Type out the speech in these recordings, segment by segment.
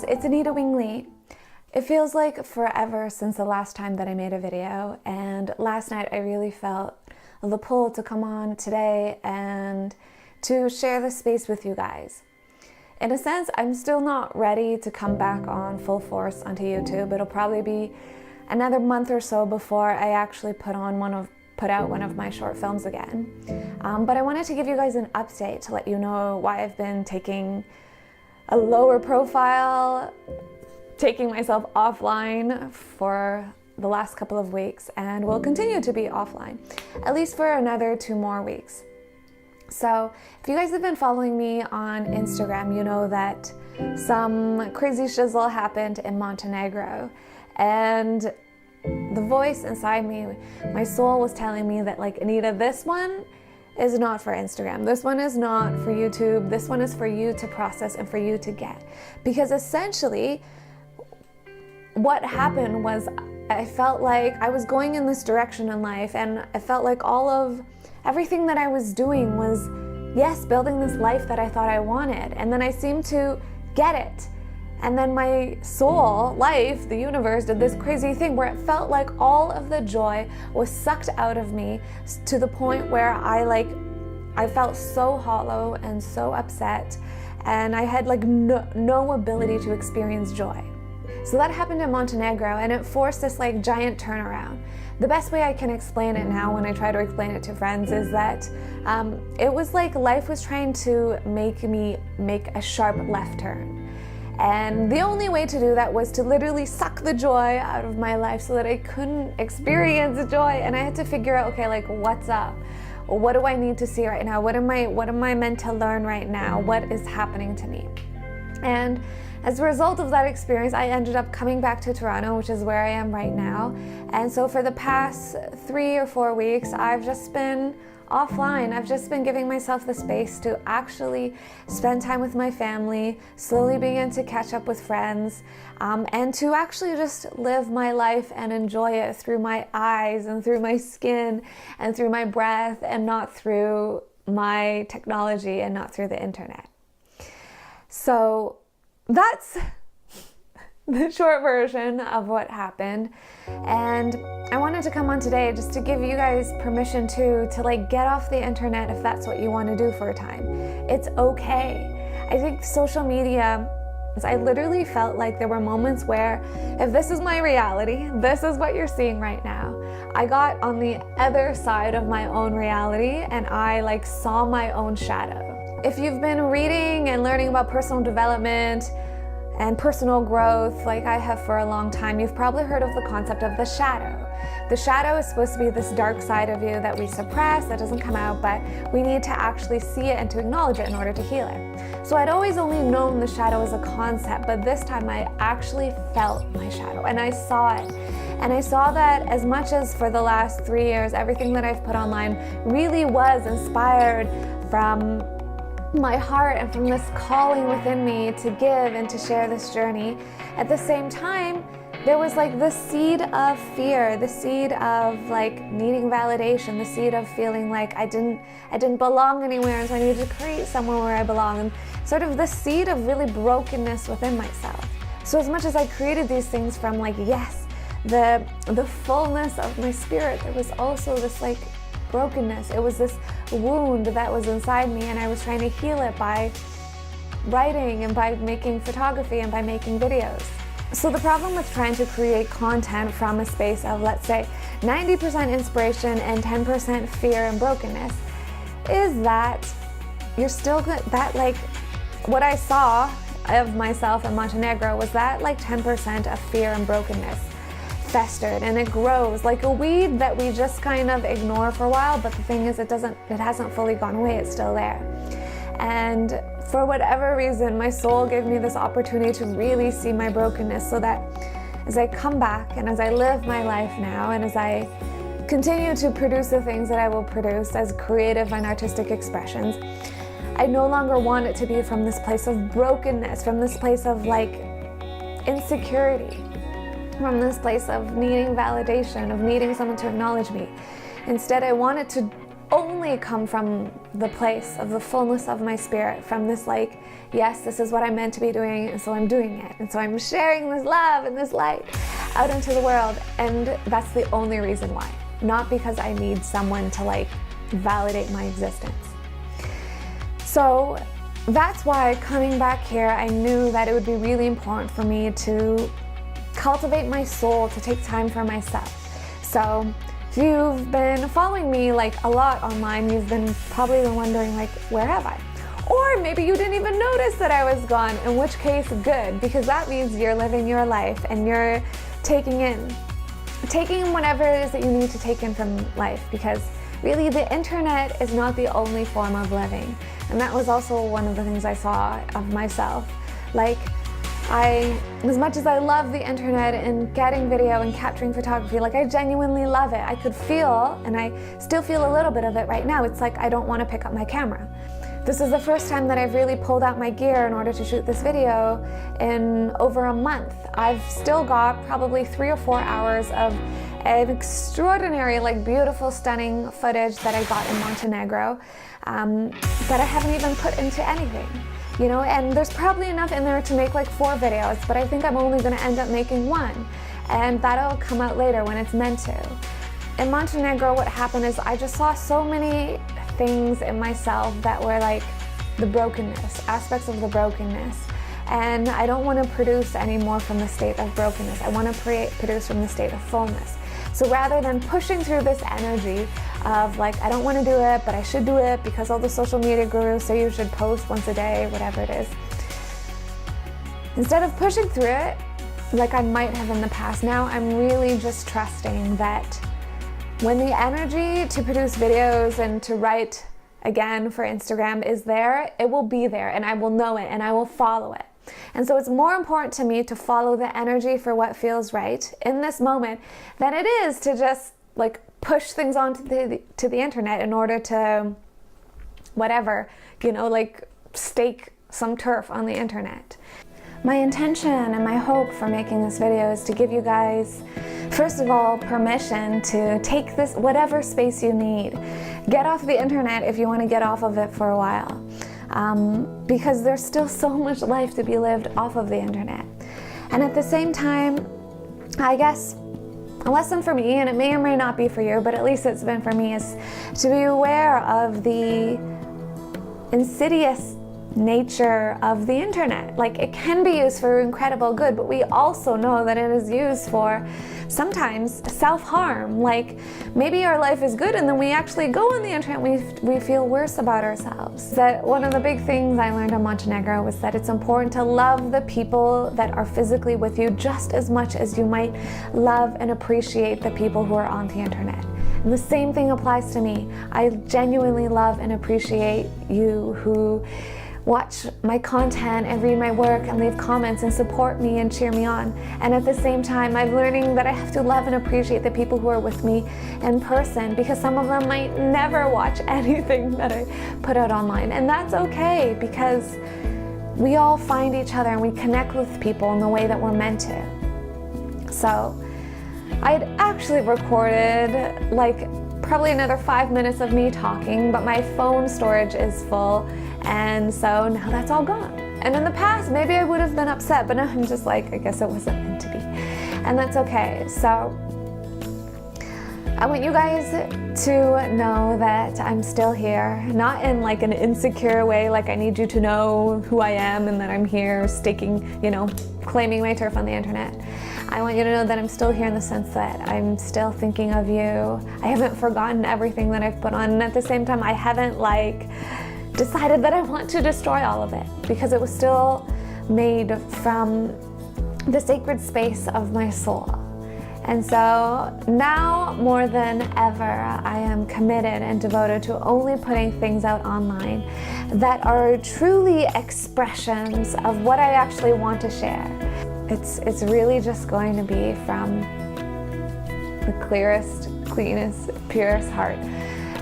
guys, it's Anita Wingley. It feels like forever since the last time that I made a video, and last night I really felt the pull to come on today and to share this space with you guys. In a sense, I'm still not ready to come back on full force onto YouTube. It'll probably be another month or so before I actually put out one of my short films again. But I wanted to give you guys an update to let you know why I've been taking a lower profile, taking myself offline for the last couple of weeks, and will continue to be offline, at least for another 2 more weeks. So if you guys have been following me on Instagram, you know that some crazy shizzle happened in Montenegro, and the voice inside me, my soul was telling me that, like, Anita, this one is not for Instagram. This one is not for YouTube. This one is for you to process and for you to get. Because essentially, what happened was I felt like I was going in this direction in life, and I felt like everything that I was doing was, yes, building this life that I thought I wanted. And then I seemed to get it. And then my soul, life, the universe did this crazy thing where it felt like all of the joy was sucked out of me to the point where I felt so hollow and so upset, and I had no ability to experience joy. So that happened in Montenegro, and it forced this giant turnaround. The best way I can explain it now when I try to explain it to friends is that it was like life was trying to make me make a sharp left turn. And the only way to do that was to literally suck the joy out of my life so that I couldn't experience joy. And I had to figure out, okay, what's up? What do I need to see right now? What am I meant to learn right now? What is happening to me? And as a result of that experience, I ended up coming back to Toronto, which is where I am right now. And so for the past 3 or 4 weeks, I've just been offline. I've just been giving myself the space to actually spend time with my family, slowly begin to catch up with friends, and to actually just live my life and enjoy it through my eyes and through my skin and through my breath, and not through my technology and not through the internet. So that's the short version of what happened. And I wanted to come on today just to give you guys permission to get off the internet if that's what you want to do for a time. It's okay. I think social media, I literally felt like there were moments where, if this is my reality, this is what you're seeing right now. I got on the other side of my own reality, and I saw my own shadow. If you've been reading and learning about personal development and personal growth like I have for a long time, you've probably heard of the concept of the shadow. The shadow is supposed to be this dark side of you that we suppress, that doesn't come out, but we need to actually see it and to acknowledge it in order to heal it. So I'd always only known the shadow as a concept, but this time I actually felt my shadow, and I saw it. And I saw that as much as for the last 3 years, everything that I've put online really was inspired from my heart and from this calling within me to give and to share this journey. At the same time, there was the seed of fear, the seed of needing validation, the seed of feeling like I didn't belong anywhere, and so I needed to create somewhere where I belong, and sort of the seed of really brokenness within myself. So as much as I created these things from yes, the fullness of my spirit, there was also this brokenness. It was this wound that was inside me, and I was trying to heal it by writing and by making photography and by making videos. So the problem with trying to create content from a space of, let's say, 90% inspiration and 10% fear and brokenness is that you're still good. That what I saw of myself in Montenegro was that 10% of fear and brokenness festered, and it grows like a weed that we just kind of ignore for a while, but the thing is it hasn't fully gone away, it's still there. And for whatever reason, my soul gave me this opportunity to really see my brokenness, so that as I come back and as I live my life now, and as I continue to produce the things that I will produce as creative and artistic expressions, I no longer want it to be from this place of brokenness, from this place of insecurity, from this place of needing validation, of needing someone to acknowledge me. Instead, I want it to only come from the place of the fullness of my spirit, from this like, yes, this is what I'm meant to be doing, and so I'm doing it. And so I'm sharing this love and this light out into the world. And that's the only reason why. Not because I need someone to like validate my existence. So that's why coming back here, I knew that it would be really important for me to cultivate my soul, to take time for myself. So if you've been following me like a lot online, you've been probably wondering like, where have I? Or maybe you didn't even notice that I was gone, in which case, good, because that means you're living your life and you're taking in whatever it is that you need to take in from life, because really the internet is not the only form of living. And that was also one of the things I saw of myself. Like, as much as I love the internet and getting video and capturing photography, like I genuinely love it. I could feel, and I still feel a little bit of it right now, it's like I don't want to pick up my camera. This is the first time that I've really pulled out my gear in order to shoot this video in over a month. I've still got probably 3 or 4 hours of an extraordinary, like beautiful, stunning footage that I got in Montenegro that I haven't even put into anything. You know, and there's probably enough in there to make like 4 videos, but I think I'm only going to end up making 1, and that'll come out later when it's meant to. In Montenegro, what happened is I just saw so many things in myself that were like the brokenness, aspects of the brokenness, and I don't want to produce anymore from the state of brokenness. I want to produce from the state of fullness. So rather than pushing through this energy of like, I don't want to do it, but I should do it because all the social media gurus say you should post once a day, whatever it is. Instead of pushing through it, like I might have in the past, now I'm really just trusting that when the energy to produce videos and to write again for Instagram is there, it will be there and I will know it and I will follow it. And so it's more important to me to follow the energy for what feels right in this moment than it is to just like push things onto the internet in order to whatever, you know, like stake some turf on the internet. My intention and my hope for making this video is to give you guys, first of all, permission to take this whatever space you need. Get off the internet if you want to get off of it for a while. Because there's still so much life to be lived off of the internet. And at the same time, I guess a lesson for me, and it may or may not be for you, but at least it's been for me, is to be aware of the insidious nature of the internet. Like, it can be used for incredible good, but we also know that it is used for sometimes self-harm. Like, maybe our life is good and then we actually go on the internet and we feel worse about ourselves. That one of the big things I learned in Montenegro was that it's important to love the people that are physically with you just as much as you might love and appreciate the people who are on the internet. And the same thing applies to me. I genuinely love and appreciate you who watch my content and read my work and leave comments and support me and cheer me on. And at the same time, I'm learning that I have to love and appreciate the people who are with me in person, because some of them might never watch anything that I put out online. And that's okay, because we all find each other and we connect with people in the way that we're meant to. So I'd actually recorded like probably another 5 minutes of me talking, but my phone storage is full, and so now that's all gone. And in the past, maybe I would have been upset, but now I'm just like, I guess it wasn't meant to be. And that's okay. So I want you guys to know that I'm still here, not in like an insecure way, like I need you to know who I am and that I'm here staking, you know, claiming my turf on the internet. I want you to know that I'm still here in the sense that I'm still thinking of you. I haven't forgotten everything that I've put on, and at the same time, I haven't like decided that I want to destroy all of it, because it was still made from the sacred space of my soul. And so now more than ever, I am committed and devoted to only putting things out online that are truly expressions of what I actually want to share. It's really just going to be from the clearest, cleanest, purest heart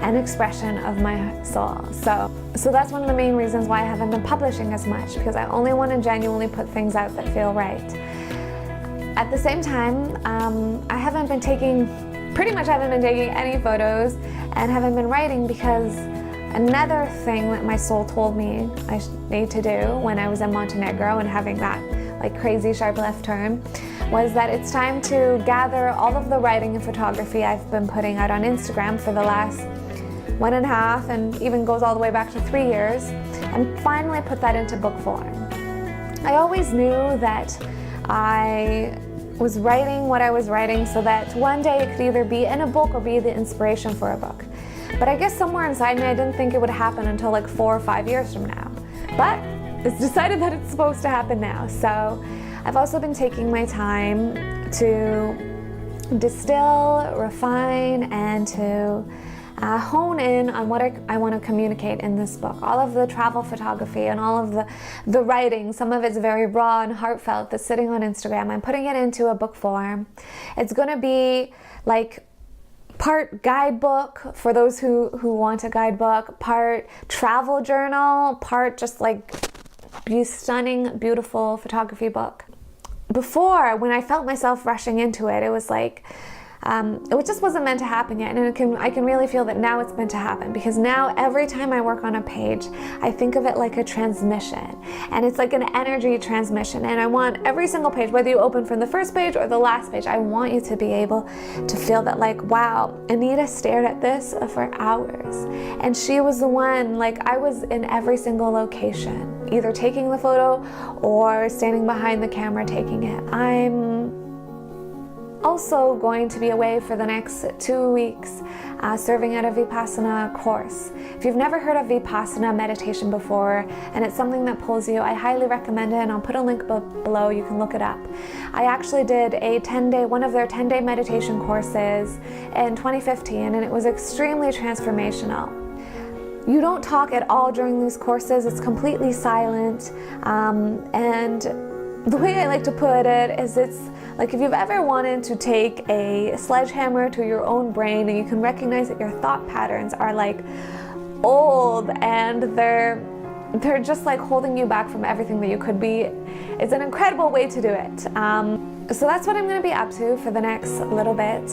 and expression of my soul. So that's one of the main reasons why I haven't been publishing as much, because I only want to genuinely put things out that feel right. At the same time, I haven't been taking pretty much haven't been taking any photos and haven't been writing because another thing that my soul told me I need to do when I was in Montenegro and having that like crazy sharp left turn was that it's time to gather all of the writing and photography I've been putting out on Instagram for the last 1.5 and even goes all the way back to 3 years, and finally put that into book form. I always knew that I was writing what I was writing so that one day it could either be in a book or be the inspiration for a book. But I guess somewhere inside me I didn't think it would happen until like 4 or 5 years from now. But it's decided that it's supposed to happen now. So I've also been taking my time to distill, refine, and to hone in on what I want to communicate in this book. All of the travel photography and all of the writing, some of it's very raw and heartfelt that's sitting on Instagram. I'm putting it into a book form. It's going to be like part guidebook for those who want a guidebook, part travel journal, part just like stunning, beautiful photography book. Before, when I felt myself rushing into it, it was like, it just wasn't meant to happen yet, and I can really feel that now it's meant to happen, because now every time I work on a page, I think of it like a transmission, and it's like an energy transmission, and I want every single page, whether you open from the first page or the last page, I want you to be able to feel that like, wow, Anita stared at this for hours, and she was the one, like I was in every single location, either taking the photo or standing behind the camera taking it. I'm also going to be away for the next 2 weeks serving at a Vipassana course. If you've never heard of Vipassana meditation before and it's something that pulls you, I highly recommend it, and I'll put a link below, you can look it up. I actually did one of their 10-day meditation courses in 2015, and it was extremely transformational. You don't talk at all during these courses, it's completely silent, and the way I like to put it is it's like if you've ever wanted to take a sledgehammer to your own brain and you can recognize that your thought patterns are like old and they're just like holding you back from everything that you could be. It's an incredible way to do it. So that's what I'm going to be up to for the next little bit.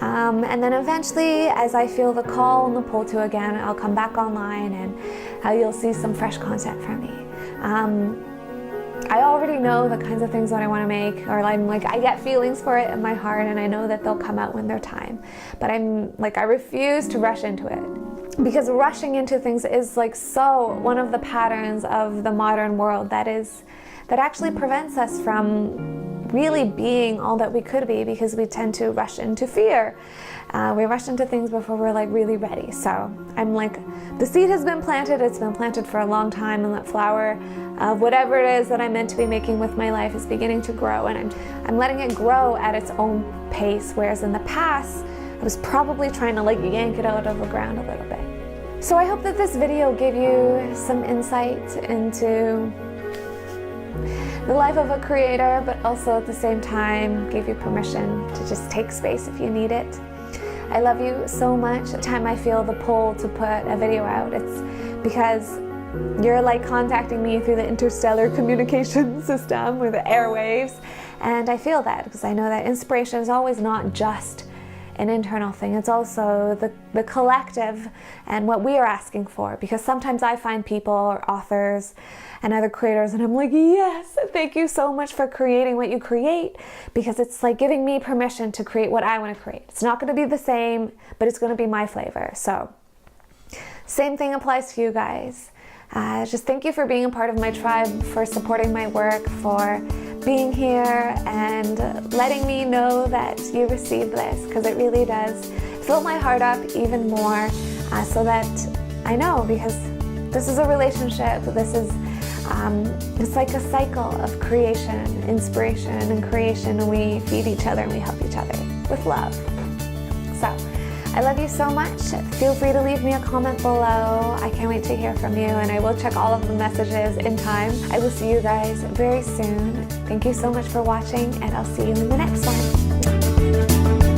And then eventually, as I feel the call and the pull to again, I'll come back online and you'll see some fresh content from me. I already know the kinds of things that I want to make, or I get feelings for it in my heart, and I know that they'll come out when they're time. But I refuse to rush into it, because rushing into things is like so one of the patterns of the modern world that actually prevents us from really being all that we could be, because we tend to rush into fear. We rush into things before we're like really ready. So I'm like, the seed has been planted, it's been planted for a long time, and that flower of whatever it is that I'm meant to be making with my life is beginning to grow, and I'm letting it grow at its own pace, whereas in the past I was probably trying to like yank it out of the ground a little bit. So I hope that this video gave you some insight into the life of a creator, but also at the same time gave you permission to just take space if you need it. I love you so much. The time I feel the pull to put a video out, it's because you're like contacting me through the interstellar communication system or the airwaves, and I feel that because I know that inspiration is always not just an internal thing, it's also the collective and what we are asking for, because sometimes I find people or authors and other creators and I'm like, yes, thank you so much for creating what you create, because it's like giving me permission to create what I want to create. It's not going to be the same, but it's going to be my flavor. So same thing applies to you guys. Just thank you for being a part of my tribe, for supporting my work, for being here and letting me know that you received this, because it really does fill my heart up even more, so that I know, because this is a relationship, this is it's like a cycle of creation, inspiration, and creation, and we feed each other and we help each other with love. So I love you so much. Feel free to leave me a comment below. I can't wait to hear from you, and I will check all of the messages in time. I will see you guys very soon. Thank you so much for watching, and I'll see you in the next one.